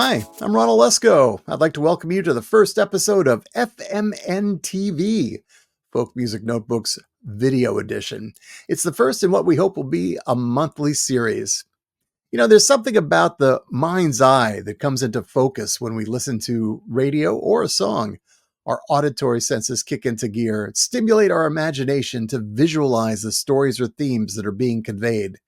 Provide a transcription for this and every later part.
Hi, I'm Ron Olesko. I'd like to welcome you to the first episode of FMN TV, Folk Music Notebooks Video Edition. It's the first in what we hope will be a monthly series. You know, there's something about the mind's eye that comes into focus when we listen to radio or a song. Our auditory senses kick into gear, stimulate our imagination to visualize the stories or themes that are being conveyed.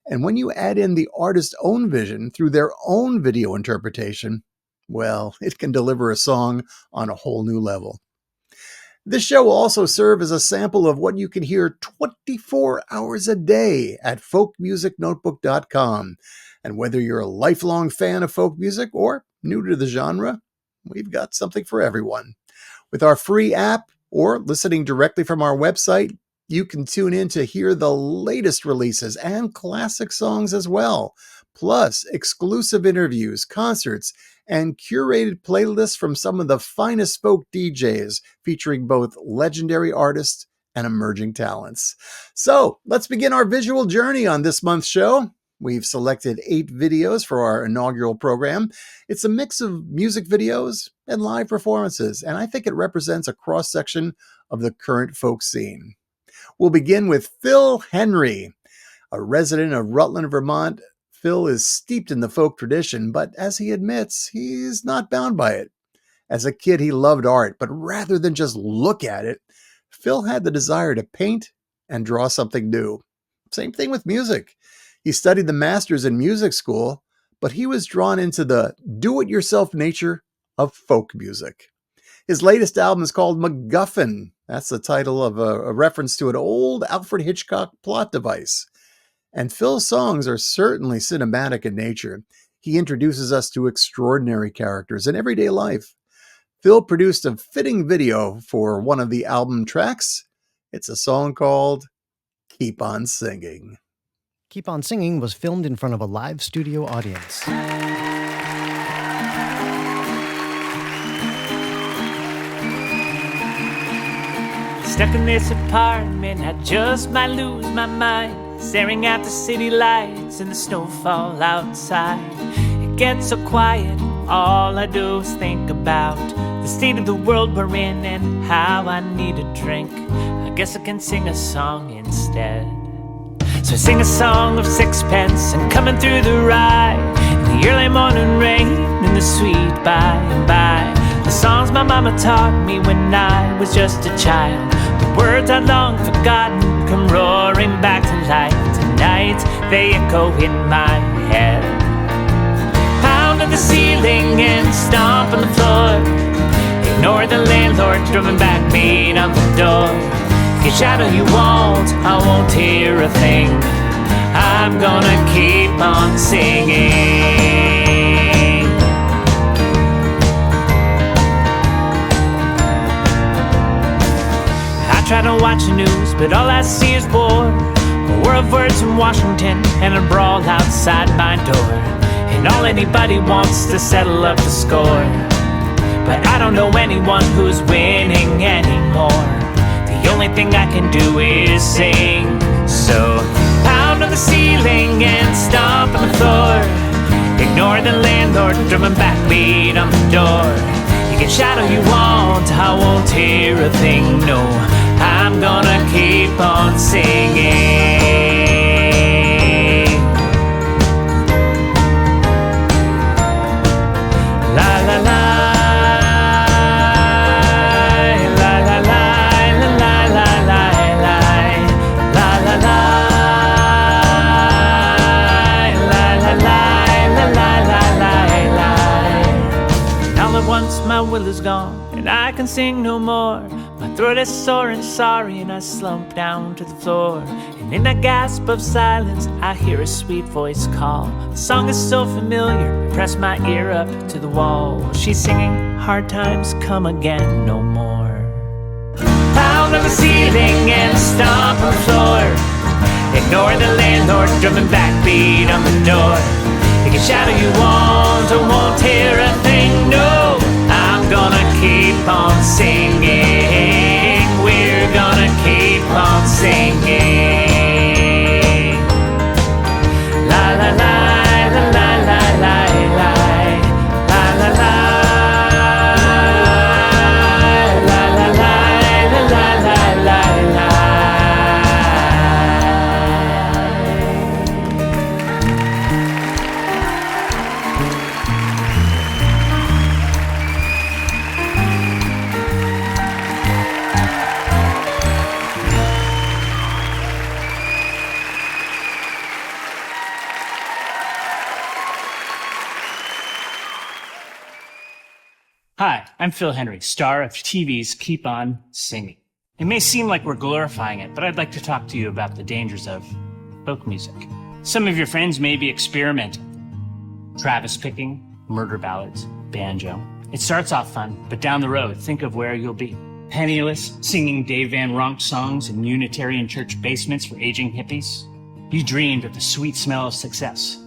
And when you add in the artist's own vision through their own video interpretation, well, it can deliver a song on a whole new level. This show will also serve as a sample of what you can hear 24 hours a day at folkmusicnotebook.com. And whether you're a lifelong fan of folk music or new to the genre, we've got something for everyone. With our free app or listening directly from our website, you can tune in to hear the latest releases and classic songs as well, plus exclusive interviews, concerts, and curated playlists from some of the finest folk DJs featuring both legendary artists and emerging talents. So let's begin our visual journey on this month's show. We've selected 8 videos for our inaugural program. It's a mix of music videos and live performances, and I think it represents a cross-section of the current folk scene. We'll begin with Phil Henry. A resident of Rutland, Vermont, Phil is steeped in the folk tradition, but as he admits, he's not bound by it. As a kid, he loved art, but rather than just look at it, Phil had the desire to paint and draw something new. Same thing with music. He studied the masters in music school, but he was drawn into the do-it-yourself nature of folk music. His latest album is called MacGuffin. That's the title of a reference to an old Alfred Hitchcock plot device. And Phil's songs are certainly cinematic in nature. He introduces us to extraordinary characters in everyday life. Phil produced a fitting video for one of the album tracks. It's a song called Keep On Singing. Keep On Singing was filmed in front of a live studio audience. Stuck in this apartment, I just might lose my mind, staring at the city lights and the snowfall outside. It gets so quiet, all I do is think about the state of the world we're in and how I need a drink. I guess I can sing a song instead. So I sing a song of sixpence and coming through the rye, in the early morning rain and the sweet by and by. The songs my mama taught me when I was just a child. The words I'd long forgotten come roaring back to life tonight. They echo in my head. Pound on the ceiling and stomp on the floor. Ignore the landlord drumming back beat on the door. Get shadow you won't, I won't hear a thing. I'm gonna keep on singing. I try to watch the news, but all I see is war. A war of words in Washington and a brawl outside my door. And all anybody wants to settle up the score. But I don't know anyone who's winning anymore. The only thing I can do is sing. So pound on the ceiling and stomp on the floor. Ignore the landlord drumming backbeat on the door. You can shout all you want, I won't hear a thing, no. I'm gonna keep on singing. La la la. My will is gone, and I can sing no more. My throat is sore and sorry, and I slump down to the floor. And in that gasp of silence, I hear a sweet voice call. The song is so familiar, I press my ear up to the wall. She's singing, hard times come again no more. Pound on the ceiling and stomp on the floor. Ignore the landlord drumming backbeat on the door. You can shout all you want, I won't hear a thing, no. I'm gonna keep on singing. We're gonna keep on singing. La la la la la la la la I'm Phil Henry, star of TV's Keep On Singing. It may seem like we're glorifying it, but I'd like to talk to you about the dangers of folk music. Some of your friends may be experimenting. Travis picking, murder ballads, banjo. It starts off fun, but down the road, think of where you'll be. Penniless, singing Dave Van Ronk songs in Unitarian church basements for aging hippies. You dreamed of the sweet smell of success,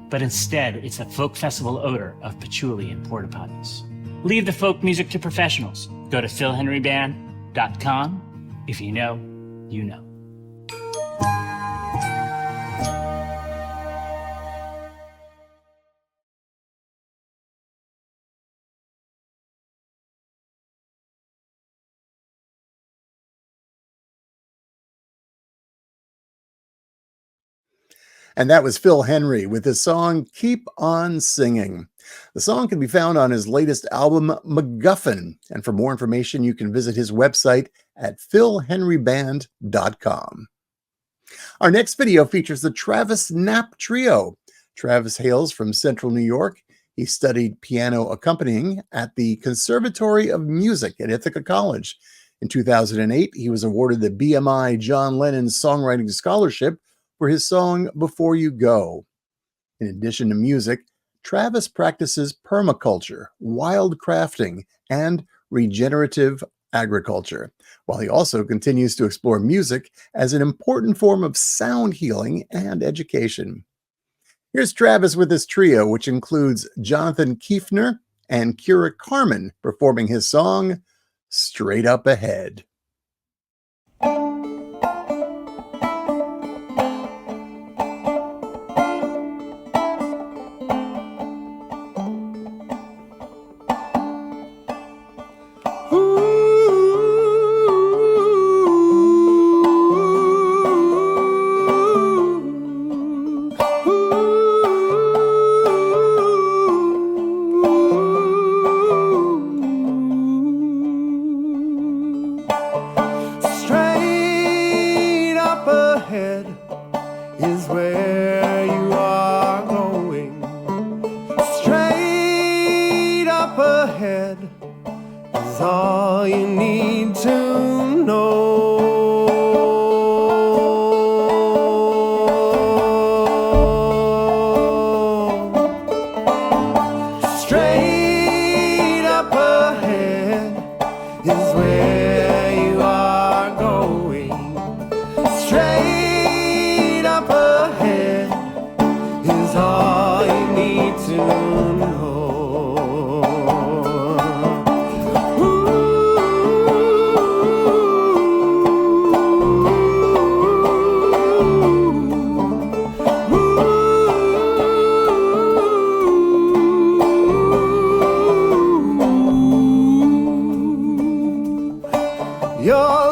but instead it's the folk festival odor of patchouli and porta potties. Leave the folk music to professionals. Go to philhenryband.com. If you know, you know. And that was Phil Henry with his song Keep On Singing. The song can be found on his latest album, MacGuffin. And for more information, you can visit his website at philhenryband.com. Our next video features the Travis Knapp Trio. Travis hails from Central New York. He studied piano accompanying at the Conservatory of Music at Ithaca College. In 2008, he was awarded the BMI John Lennon Songwriting Scholarship for his song Before You Go. In addition to music, Travis practices permaculture, wild crafting, and regenerative agriculture, while he also continues to explore music as an important form of sound healing and education. Here's Travis with his trio, which includes Jonathan Kiefner and KIRK Carmen performing his song, Straight Up Ahead. Your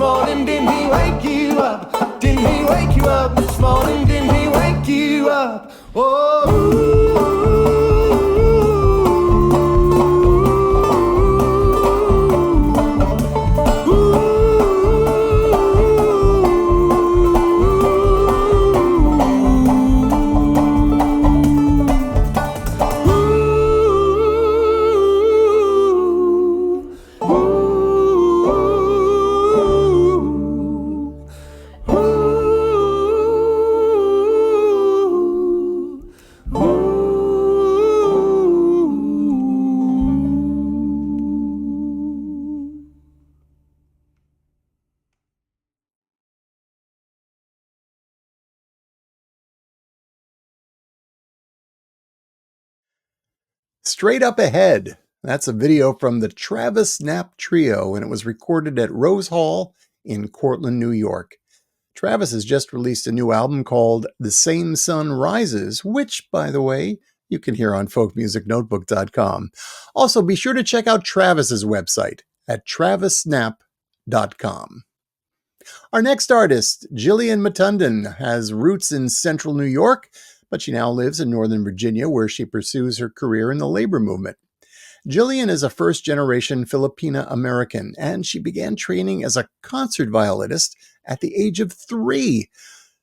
morning? Didn't he wake you up? Didn't he wake you up this morning? Didn't he wake you up? Straight Up Ahead. That's a video from the Travis Knapp Trio, and it was recorded at Rose Hall in Cortland, New York. Travis has just released a new album called The Same Sun Rises, which, by the way, you can hear on folkmusicnotebook.com. Also, be sure to check out Travis's website at travisknapp.com. Our next artist, Jillian Matundan, has roots in central New York, but she now lives in Northern Virginia, where she pursues her career in the labor movement. Jillian is a first-generation Filipina-American, and she began training as a concert violinist at the age of 3,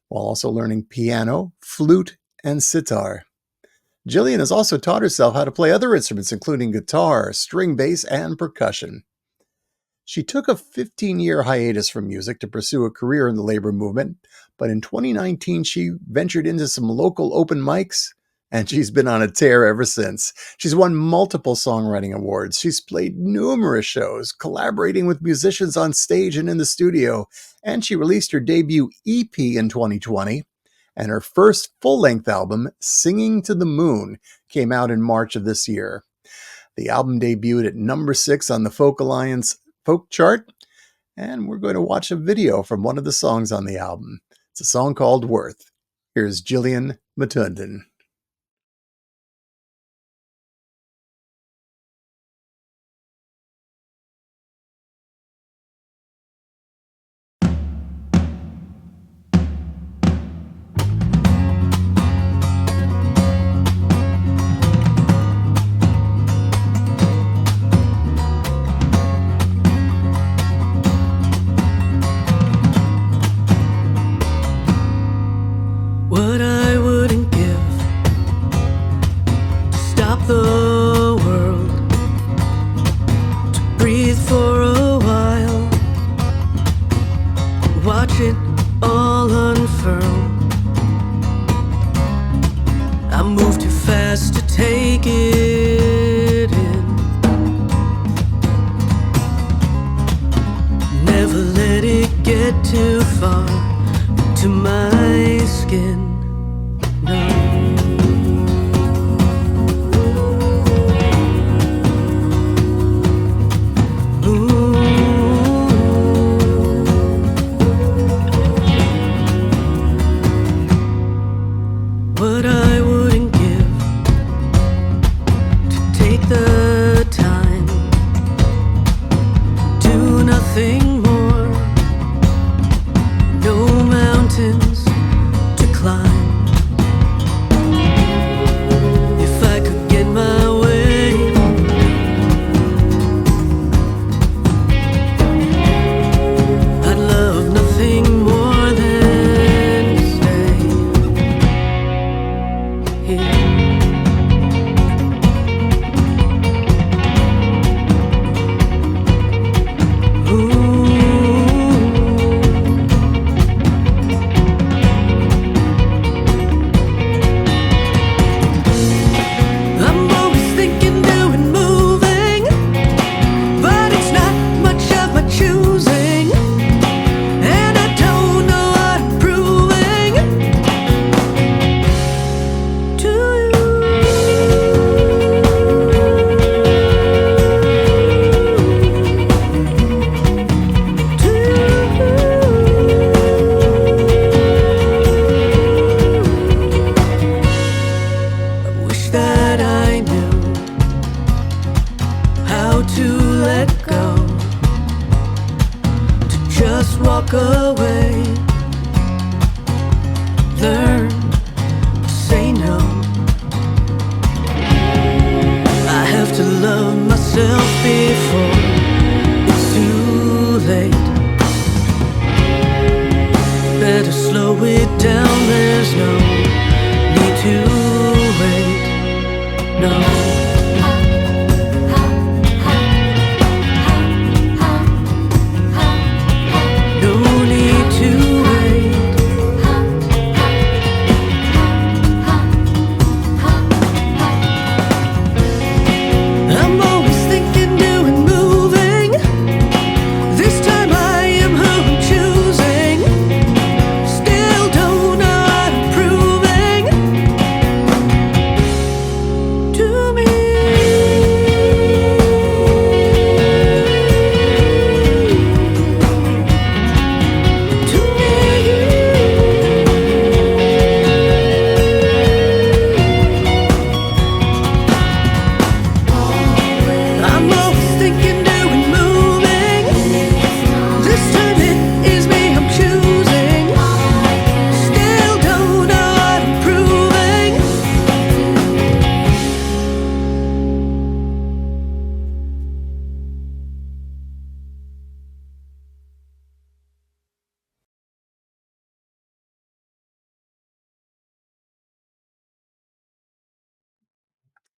while also learning piano, flute, and sitar. Jillian has also taught herself how to play other instruments, including guitar, string bass, and percussion. She took a 15-year hiatus from music to pursue a career in the labor movement, but in 2019 she ventured into some local open mics, and she's been on a tear ever since. She's won multiple songwriting awards. She's played numerous shows, collaborating with musicians on stage and in the studio, and she released her debut EP in 2020, and her first full-length album, Singing to the Moon, came out in March of this year. The album debuted at number 6 on the Folk Alliance Folk chart, and we're going to watch a video from one of the songs on the album. It's a song called Worth. Here's Jillian Matundan. What I wouldn't give to stop the world, to breathe for a while, watch it all unfurl. I move too fast to take it in. Never let it get too far to my skin. What I wouldn't give to take the time, do nothing more, no walk away. Learn to say no. I have to love myself before it's too late. Better slow it down, there's no need to wait. No.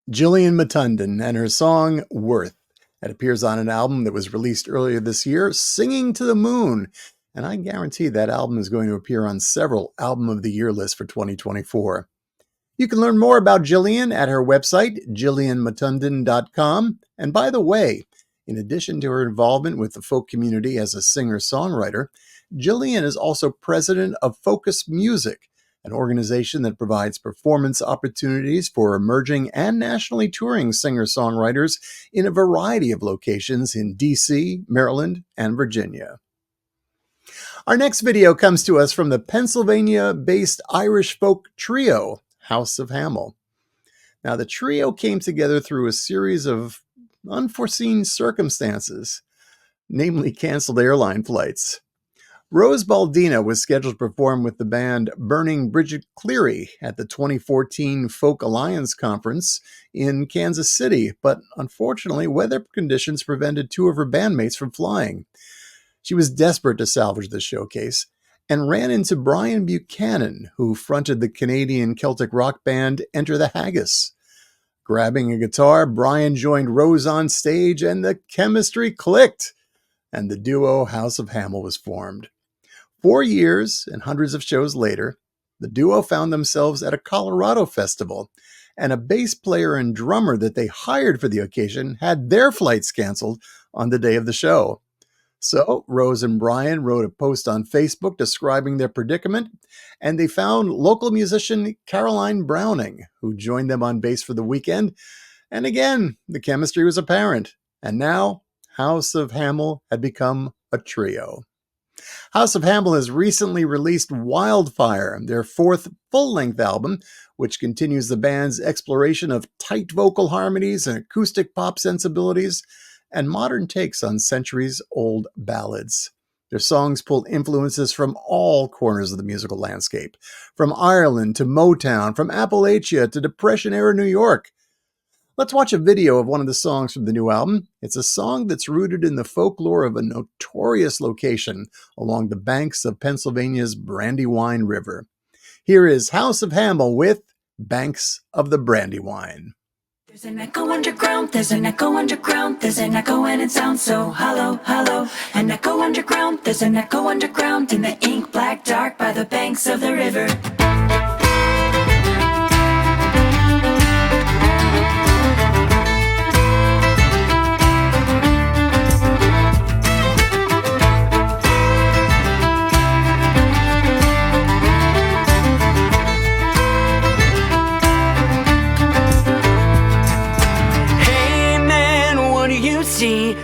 Jillian Matundan and her song Worth. That appears on an album that was released earlier this year, Singing to the Moon. And I guarantee that album is going to appear on several Album of the Year lists for 2024. You can learn more about Jillian at her website, jillianmatundan.com. And by the way, in addition to her involvement with the folk community as a singer-songwriter, Jillian is also president of Focus Music, an organization that provides performance opportunities for emerging and nationally touring singer-songwriters in a variety of locations in D.C., Maryland, and Virginia. Our next video comes to us from the Pennsylvania-based Irish folk trio, House of Hamill. Now, the trio came together through a series of unforeseen circumstances, namely canceled airline flights. Rose Baldina was scheduled to perform with the band Burning Bridget Cleary at the 2014 Folk Alliance Conference in Kansas City, but unfortunately, weather conditions prevented two of her bandmates from flying. She was desperate to salvage the showcase and ran into Brian Buchanan, who fronted the Canadian Celtic rock band Enter the Haggis. Grabbing a guitar, Brian joined Rose on stage and the chemistry clicked, and the duo House of Hamill was formed. 4 years and hundreds of shows later, the duo found themselves at a Colorado festival, and a bass player and drummer that they hired for the occasion had their flights canceled on the day of the show. So Rose and Brian wrote a post on Facebook describing their predicament, and they found local musician Caroline Browning, who joined them on bass for the weekend. And again, the chemistry was apparent. And now, House of Hamill had become a trio. House of Hamill has recently released Wildfire, their fourth full-length album, which continues the band's exploration of tight vocal harmonies and acoustic pop sensibilities, and modern takes on centuries-old ballads. Their songs pull influences from all corners of the musical landscape, from Ireland to Motown, from Appalachia to Depression-era New York. Let's watch a video of one of the songs from the new album. It's a song that's rooted in the folklore of a notorious location along the banks of Pennsylvania's Brandywine River. Here is House of Hamill with Banks of the Brandywine. There's an echo underground, there's an echo underground, there's an echo and it sounds so hollow, hollow. An echo underground, there's an echo underground in the ink black dark by the banks of the river.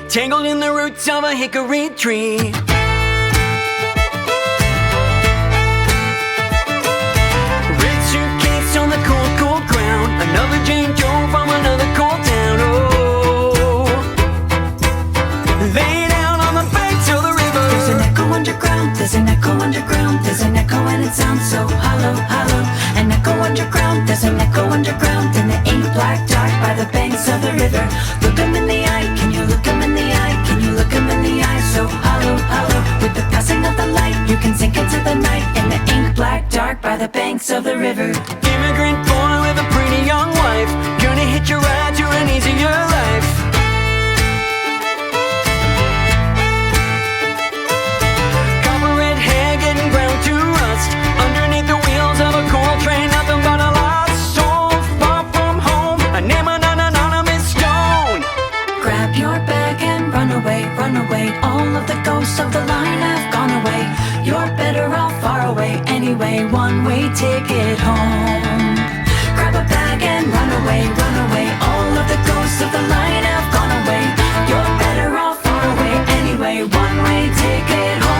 Tangled in the roots of a hickory tree. Red suitcase on the cold, cold ground. Another Jane Joe from another cold town. Oh, lay down on the banks of the river. There's an echo underground. there's an echo underground, there's an echo and it sounds so hollow, hollow. An echo underground, there's an echo underground in the ink black dark by the banks of the river. Look 'em in the eye, can you look 'em in the eye? Can you look 'em in the eye? So hollow, hollow. With the passing of the light, you can sink into the night in the ink black dark by the banks of the river. Immigrant boy with a pretty young wife, gonna hitch a ride to an easier life. Copper red hair getting ground to rust underneath the wheels of a coal train. Nothing but a lost soul far from home. A name on an anonymous stone. Grab your bag and run away, run away. All of the ghosts of the line have gone away. You're better off far away anyway. One-way ticket home. Grab a bag and run away, run away. All of the ghosts of the line have gone away. You're better off far away anyway. One-way ticket home.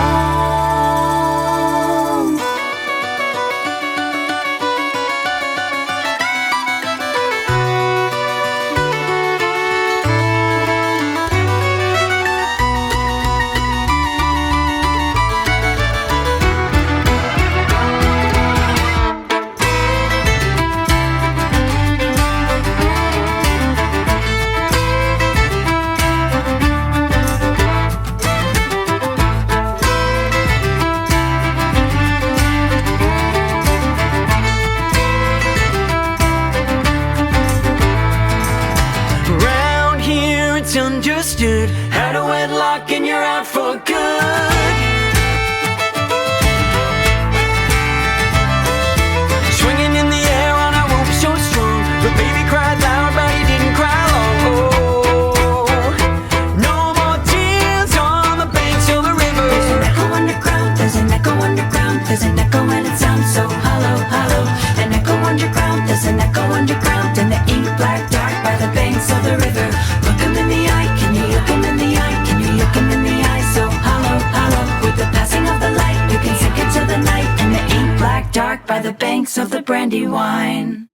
Round here it's understood. Had a wedlock and you're out for good. Swinging in the air on a rope so strong. The baby cried loud but he didn't cry long. Oh, no more tears on the banks of the river. There's an echo underground, there's an echo underground, there's an echo and it sounds so hollow, hollow. An echo underground, there's an echo underground in the ink black dark by the banks of the river. Look 'em in the eye, can you look 'em in the eye? Can you look 'em in the eye? So hollow, hollow. With the passing of the light, you can sink into the night in the ink black dark by the banks of the Brandywine.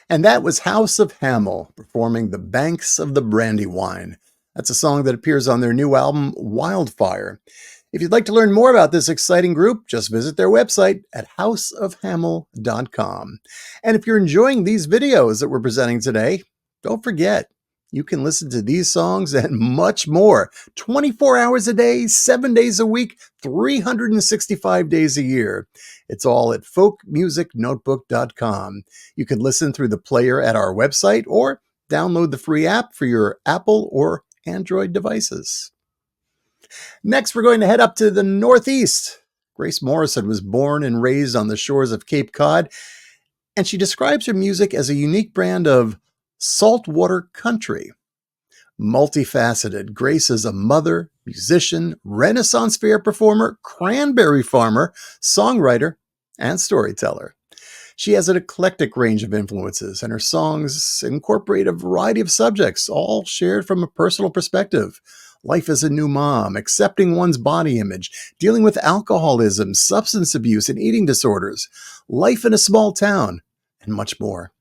And that was House of Hamill performing The Banks of the Brandywine. That's a song that appears on their new album, Wildfire. If you'd like to learn more about this exciting group, just visit their website at houseofhamill.com. And if you're enjoying these videos that we're presenting today, don't forget, you can listen to these songs and much more 24 hours a day, 7 days a week, 365 days a year. It's all at folkmusicnotebook.com. You can listen through the player at our website or download the free app for your Apple or Android devices. Next, we're going to head up to the Northeast. Grace Morrison was born and raised on the shores of Cape Cod, and she describes her music as a unique brand of saltwater country. Multifaceted, Grace is a mother, musician, Renaissance fair performer, cranberry farmer, songwriter, and storyteller. She has an eclectic range of influences, and her songs incorporate a variety of subjects, all shared from a personal perspective. Life as a new mom, accepting one's body image, dealing with alcoholism, substance abuse, and eating disorders, life in a small town, and much more.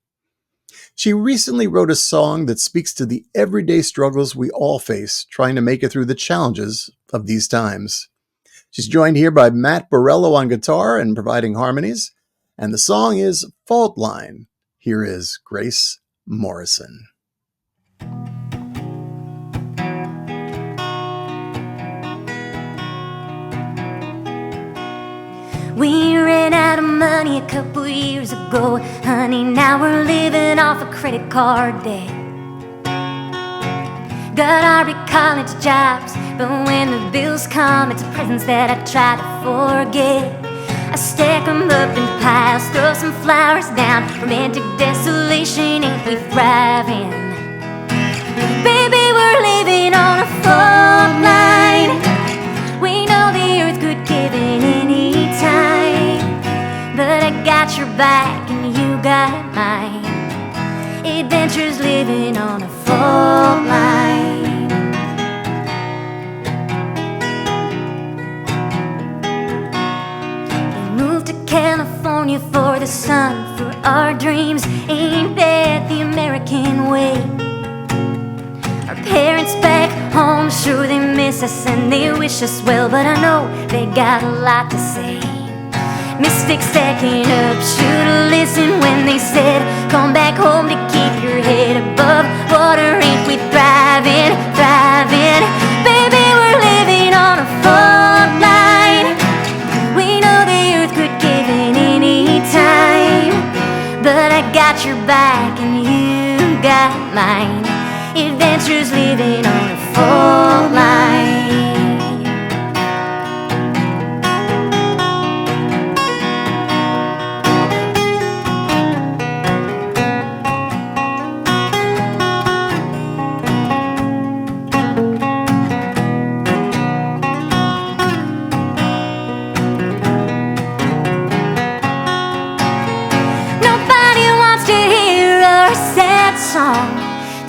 She recently wrote a song that speaks to the everyday struggles we all face trying to make it through the challenges of these times. She's joined here by Matt Borello on guitar and providing harmonies, and the song is Fault Line. Here is Grace Morrison. We ran out of money a couple years ago, honey, now we're living off a credit card debt. Got our big college jobs, but when the bills come, it's presents that I try to forget. I stack them up in piles, throw some flowers down, romantic desolation ain't we thriving. Baby, we're living on a fault line. We know the earth could give in any time, but I got your back and you got mine. Adventures living on a fault line. We moved to California for the sun, for our dreams. Ain't that the American way? Our Parents back home, sure they miss us and they wish us well, but I know they got a lot to say. Mistakes stacking up, should've listened when they said, come back home to keep your head above water. Ain't we thriving, thriving? Baby, we're living on a fault line. We know the earth could give in any time, but I got your back and you got mine. Adventures living on a fault line.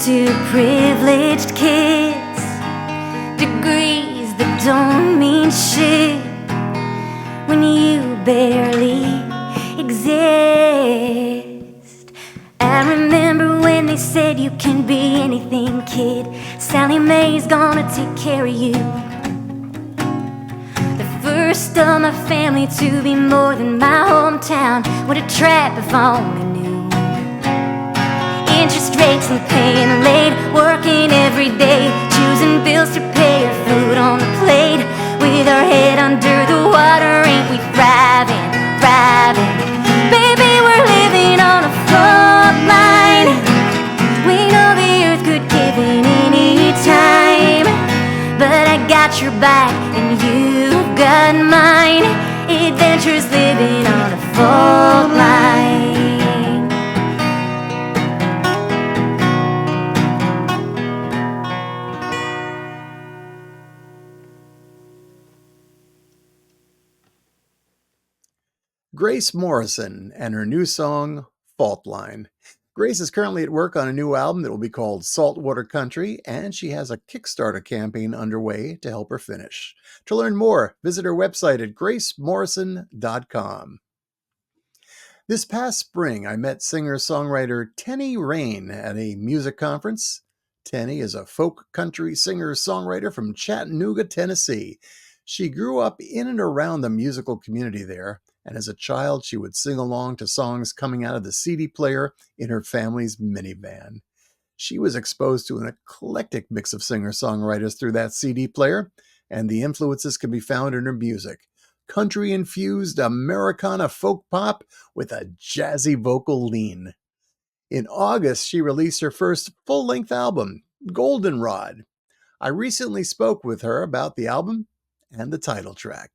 To privileged kids, degrees that don't mean shit when you barely exist. I remember when they said you can be anything, kid. Sally Mae's gonna take care of you. The first of my family to be more than my hometown. What a trap if I only knew. Interest rates and paying late, working every day, choosing bills to pay or food on the plate. With our head under the water, ain't we thriving, thriving? Baby, we're living on a fault line. We know the earth could give in any time, but I got your back and you got mine. Adventures living on a fault line. Grace Morrison and her new song, Fault Line. Grace is currently at work on a new album that will be called Saltwater Country, and she has a Kickstarter campaign underway to help her finish. To learn more, visit her website at gracemorrison.com. This past spring, I met singer-songwriter Teni Rane at a music conference. Teni is a folk country singer-songwriter from Chattanooga, Tennessee. She grew up in and around the musical community there, and as a child, she would sing along to songs coming out of the CD player in her family's minivan. She was exposed to an eclectic mix of singer-songwriters through that CD player, and the influences can be found in her music. Country-infused Americana folk pop with a jazzy vocal lean. In August, she released her first full-length album, Goldenrod. I recently spoke with her about the album and the title track.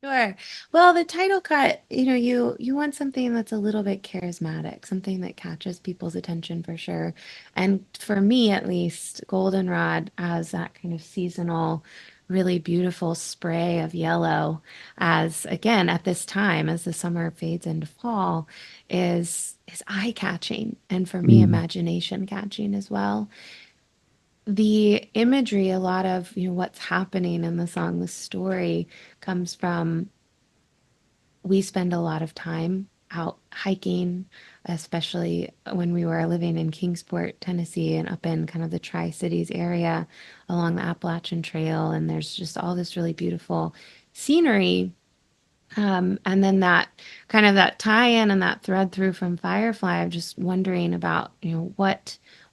Sure. Well, the title cut, you want something that's a little bit charismatic, something that catches people's attention for sure. And for me, at least, Goldenrod as that kind of seasonal, really beautiful spray of yellow, as again at this time, as the summer fades into fall, is eye-catching, and for me, imagination catching as well. The imagery, a lot of what's happening in the song, the story comes from, we spend a lot of time out hiking, especially when we were living in Kingsport, Tennessee, and up in kind of the Tri-Cities area along the Appalachian Trail. And there's just all this really beautiful scenery. And then that kind of that tie-in and that thread through from Firefly, I'm just wondering about,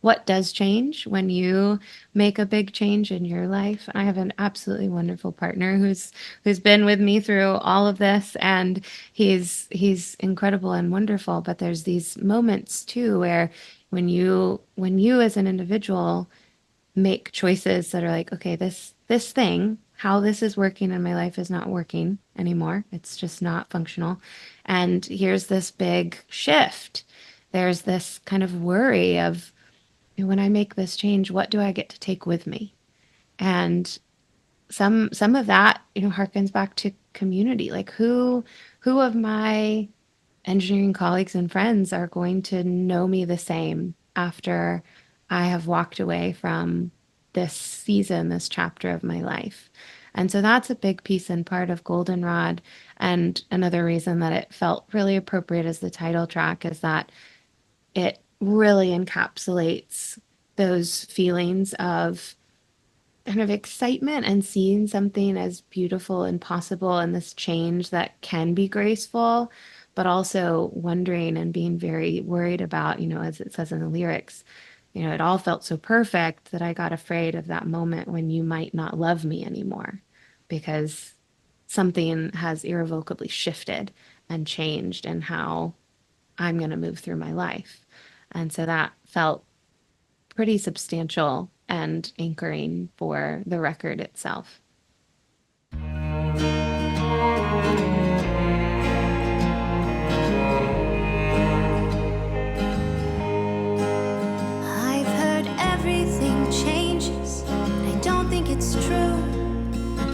what does change when you make a big change in your life. I have an absolutely wonderful partner who's been with me through all of this, and he's incredible and wonderful. But there's these moments too where when you as an individual make choices that are like, okay, this thing, how this is working in my life is not working anymore. It's just not functional. And here's this big shift. There's this kind of worry of, when I make this change, what do I get to take with me? And some of that, harkens back to community. Like who of my engineering colleagues and friends are going to know me the same after I have walked away from this season, this chapter of my life? And so that's a big piece and part of Goldenrod. And another reason that it felt really appropriate as the title track is that it really encapsulates those feelings of kind of excitement and seeing something as beautiful and possible and this change that can be graceful, but also wondering and being very worried about, as it says in the lyrics, it all felt so perfect that I got afraid of that moment when you might not love me anymore because something has irrevocably shifted and changed in how I'm going to move through my life. And so that felt pretty substantial and anchoring for the record itself. I've heard everything changes, but I don't think it's true.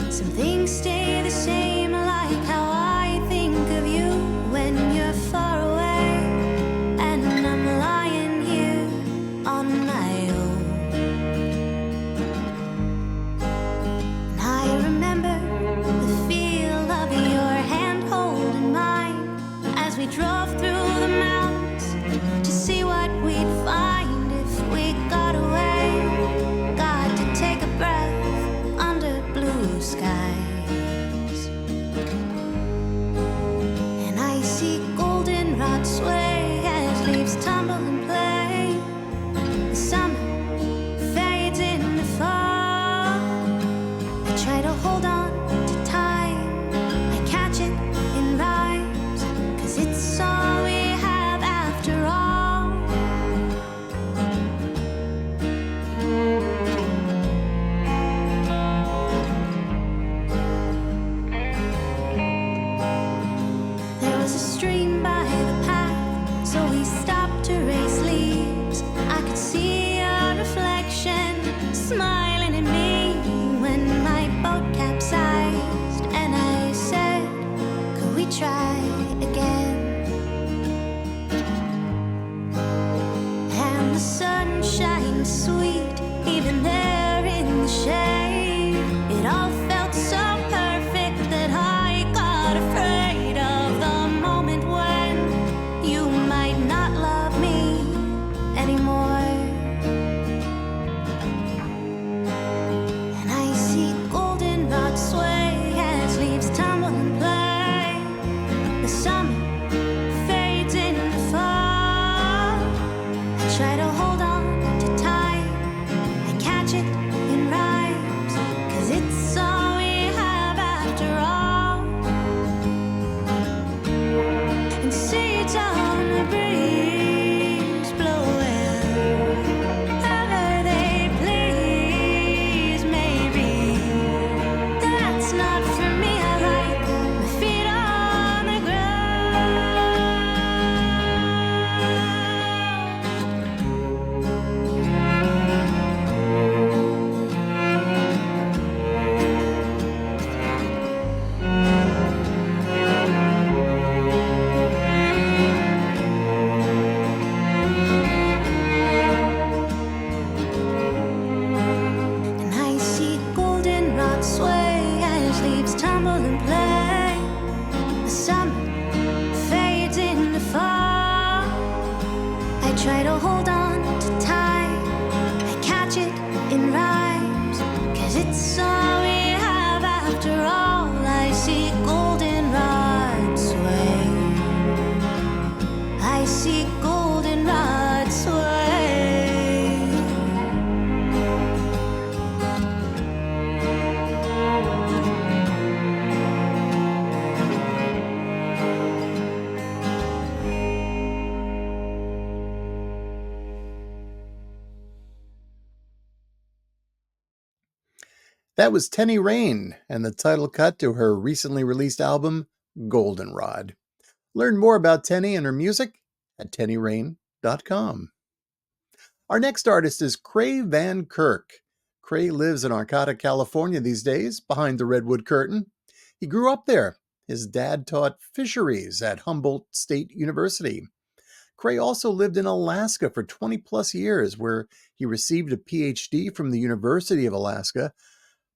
Some things stay the same, like how I think of you when you're far away, and I'm lying here on my own. And I remember the feel of your hand holding mine as we drove through the mountains to see what we'd find if we got away. Got to take a breath under blue skies. And I see goldenrod sway as leaves tumble and play. The summer fades into fall. I try to hold on to time. I catch it in rhymes, 'cause it's all we have after all. There was a stream by the path, so we stopped to race leaves. I could see a reflection smiling at me when my boat capsized, and I said, could we try again? And the sun shines sweet, even there in the shade. It all felt so perfect that I got afraid of the moment when you might not love me anymore. And I see goldenrod sway as leaves tumble and play. The summer fades into fall. I try to hold on to time. I catch it in rhymes, 'cause it's all we have after all. And seeds on the breeze blowing wherever they please. Maybe that's not for me. I like my feet on the And I see goldenrod sway as leaves tumble and play. The summer fades into fall. I try to hold on to time. I catch it in rhymes, 'cause it's all we have after all. I see goldenrod sway. I see goldenrod sway. That was Teni Rane and the title cut to her recently released album, Goldenrod. Learn more about Teni and her music at TeniRane.com. Our next artist is Kray Van Kirk. Kray lives in Arcata, California these days, behind the Redwood Curtain. He grew up there. His dad taught fisheries at Humboldt State University. Kray also lived in Alaska for 20 plus years, where he received a PhD from the University of Alaska,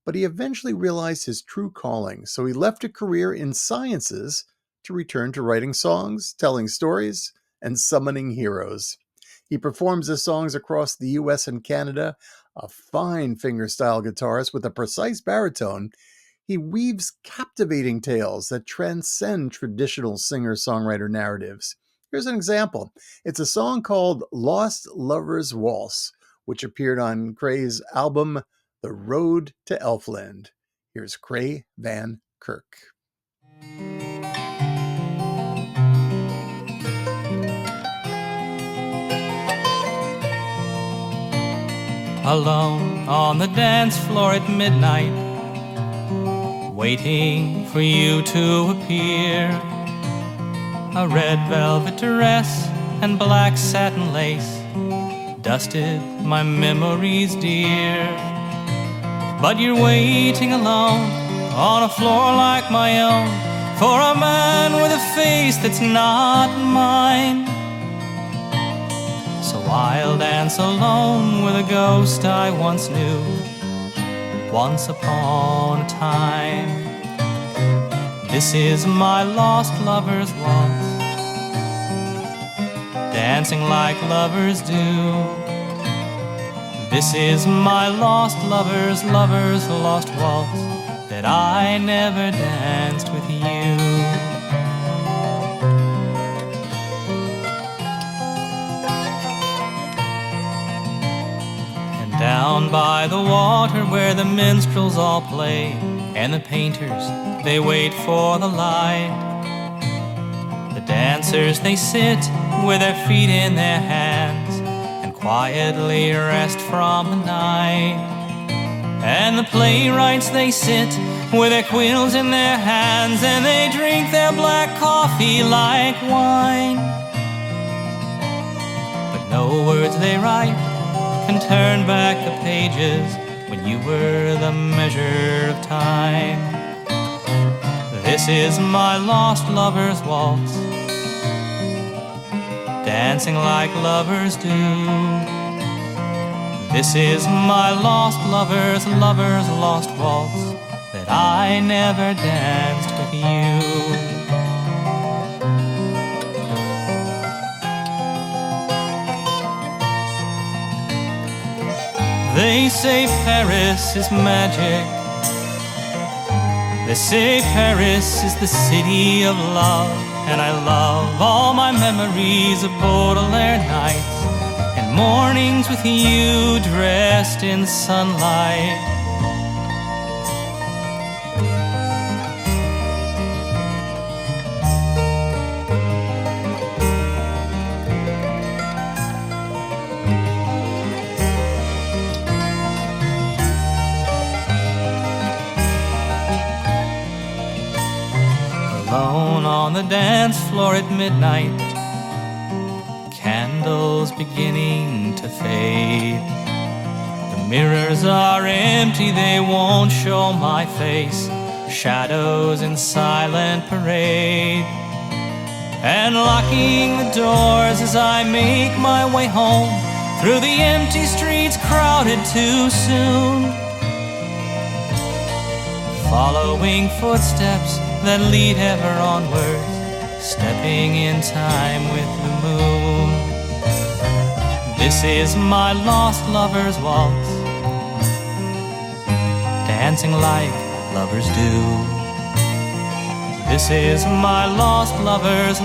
but he eventually realized his true calling, so he left a career in sciences to return to writing songs, telling stories, and summoning heroes. He performs his songs across the US and Canada, a fine fingerstyle guitarist with a precise baritone. He weaves captivating tales that transcend traditional singer-songwriter narratives. Here's an example. It's a song called Lost Lover's Waltz, which appeared on Kray's album, The Road to Elfland. Here's Kray Van Kirk. Alone on the dance floor at midnight, waiting for you to appear. A red velvet dress and black satin lace dusted my memories dear. But you're waiting alone on a floor like my own for a man with a face that's not mine. So I'll dance alone with a ghost I once knew, once upon a time. This is my lost lover's waltz, dancing like lovers do. This is my lost lover's lost waltz that I never danced with you. Down by the water where the minstrels all play, and the painters, they wait for the light. The dancers, they sit with their feet in their hands and quietly rest from the night. And the playwrights, they sit with their quills in their hands and they drink their black coffee like wine. But no words they write can turn back the pages when you were the measure of time. This is my lost lover's waltz, dancing like lovers do. This is my lost lover's lost waltz that I never danced with you. They say Paris is magic. They say Paris is the city of love. And I love all my memories of Baudelaire nights and mornings with you dressed in sunlight. Alone on the dance floor at midnight, candles beginning to fade. The mirrors are empty, they won't show my face. Shadows in silent parade. And locking the doors as I make my way home through the empty streets crowded too soon. Following footsteps that lead ever onwards, stepping in time with the moon. This is my lost lover's waltz, dancing like lovers do. This is my lost lover's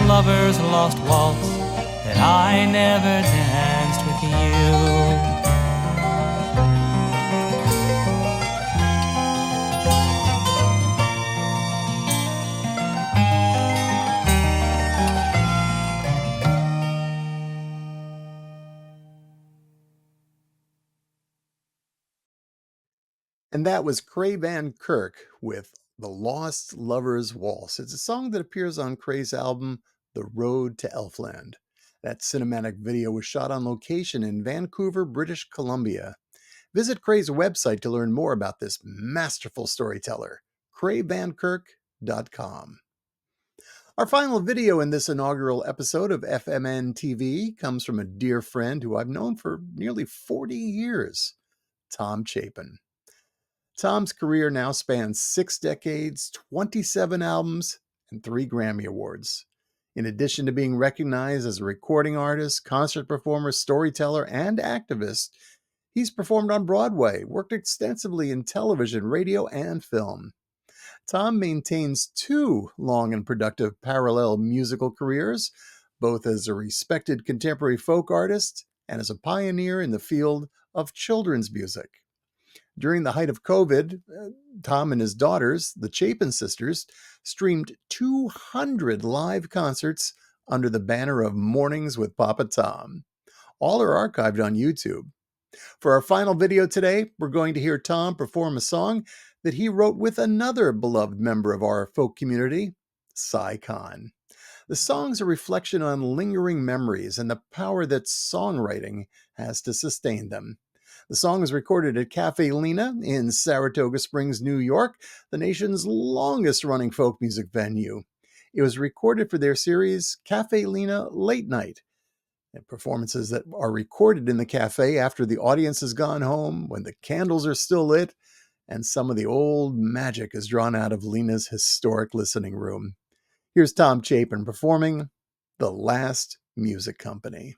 lost waltz that I never danced with you. And that was Kray Van Kirk with The Lost Lover's Waltz. It's a song that appears on Kray's album, The Road to Elfland. That cinematic video was shot on location in Vancouver, British Columbia. Visit Kray's website to learn more about this masterful storyteller, krayvankirk.com. Our final video in this inaugural episode of FMN TV comes from a dear friend who I've known for nearly 40 years, Tom Chapin. Tom's career now spans 6 decades, 27 albums, and 3 Grammy Awards. In addition to being recognized as a recording artist, concert performer, storyteller, and activist, he's performed on Broadway, worked extensively in television, radio, and film. Tom maintains 2 long and productive parallel musical careers, both as a respected contemporary folk artist and as a pioneer in the field of children's music. During the height of COVID, Tom and his daughters, the Chapin sisters, streamed 200 live concerts under the banner of Mornings with Papa Tom. All are archived on YouTube. For our final video today, we're going to hear Tom perform a song that he wrote with another beloved member of our folk community, Cy Khan. The song's a reflection on lingering memories and the power that songwriting has to sustain them. The song was recorded at Cafe Lena in Saratoga Springs, New York, the nation's longest-running folk music venue. It was recorded for their series Cafe Lena Late Night, and performances that are recorded in the cafe after the audience has gone home, when the candles are still lit, and some of the old magic is drawn out of Lena's historic listening room. Here's Tom Chapin performing The Last Music Company.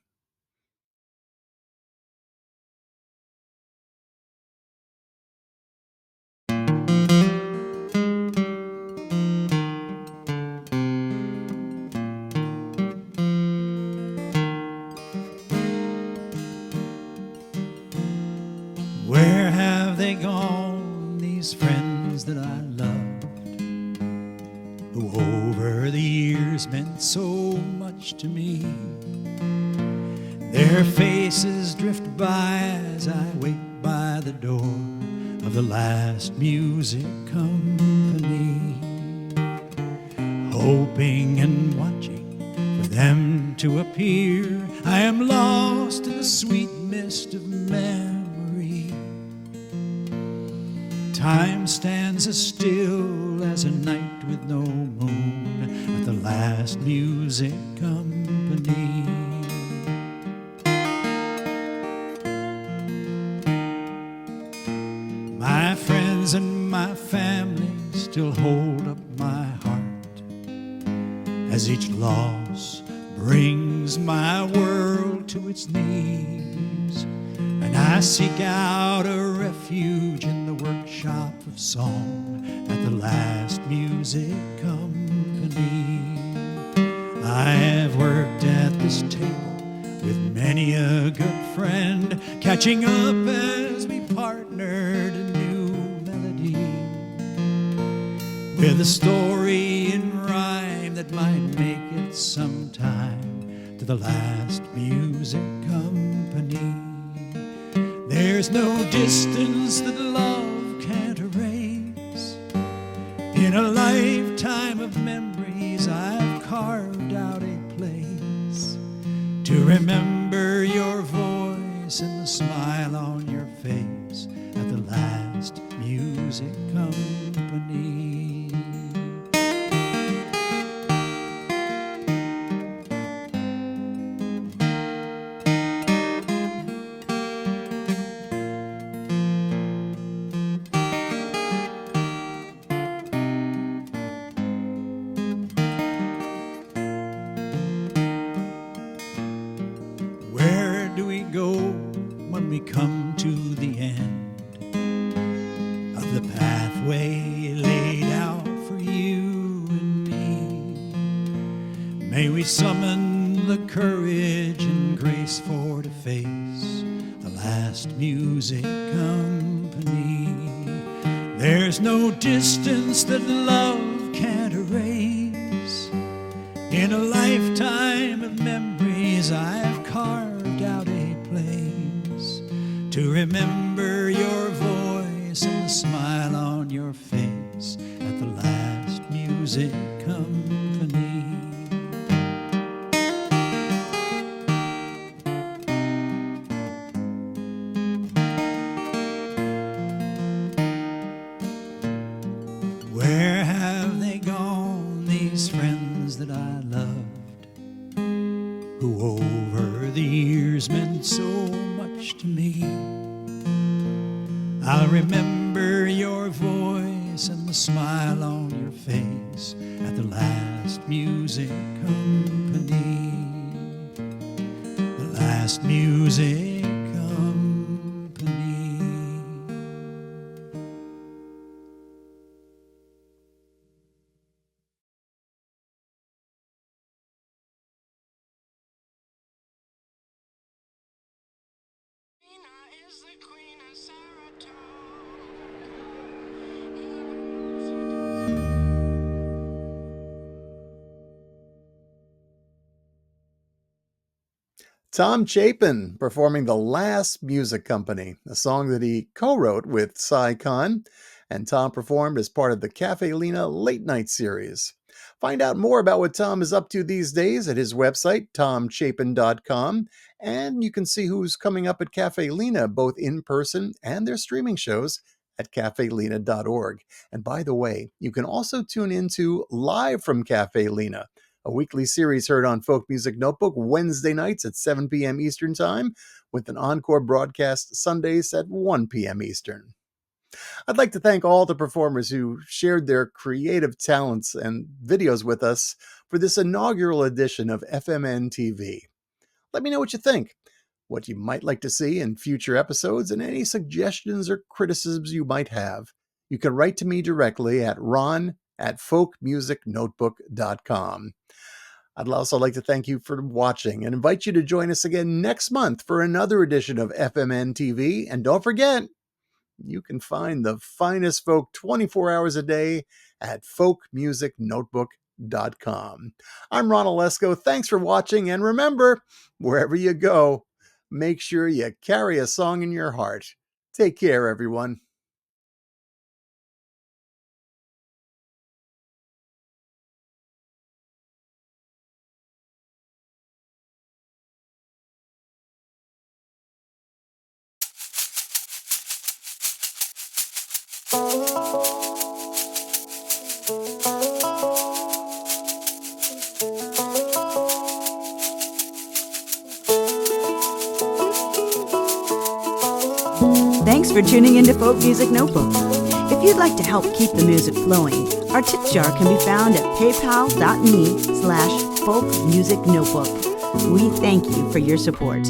Where have they gone, these friends that I loved, who over the years meant so much to me? Their faces drift by as I wait by the door of the last music company, hoping and watching for them to appear. I am lost in the sweet mist of memory. Time stands as still as a night with no moon at the last music company. My friends and my family still hold up my heart as each loss brings my world to its knees, and I seek out a refuge in the workshop of song at the last music company. I have worked at this table with many a good friend, catching up as we partnered a new melody, with a story in rhyme that might make it sometime to the last music company. There's no distance that love can't erase. In a lifetime of memories, I've carved out a place to remember your voice and the smile on your face at the last music company. Come to the end of the pathway laid out for you and me. May we summon the courage and grace for to face the last music company. There's no distance that love can't erase. In a lifetime of memories, I've carved out a place to remember your voice and the smile on your face at the last music company. Where have they gone, these friends that I loved, who over the years meant so much to me? I'll remember your voice and the smile on your face at the last music company. The last music company. Tom Chapin performing The Last Music Company, a song that he co-wrote with Cy Khan, and Tom performed as part of the Cafe Lena Late Night series. Find out more about what Tom is up to these days at his website, tomchapin.com, and you can see who's coming up at Cafe Lena, both in person and their streaming shows at cafelena.org. And by the way, you can also tune into Live from Cafe Lena, a weekly series heard on Folk Music Notebook Wednesday nights at 7 p.m. Eastern Time, with an encore broadcast Sundays at 1 p.m. Eastern. I'd like to thank all the performers who shared their creative talents and videos with us for this inaugural edition of FMN TV. Let me know what you think, what you might like to see in future episodes, and any suggestions or criticisms you might have. You can write to me directly at ron@folkmusicnotebook.com. I'd also like to thank you for watching and invite you to join us again next month for another edition of FMN TV. And don't forget, you can find the finest folk 24 hours a day at folkmusicnotebook.com. I'm Ron Olesko. Thanks for watching. And remember, wherever you go, make sure you carry a song in your heart. Take care, everyone. Thanks for tuning into Folk Music Notebook. If you'd like to help keep the music flowing, our tip jar can be found at paypal.me/folkmusicnotebook. We thank you for your support.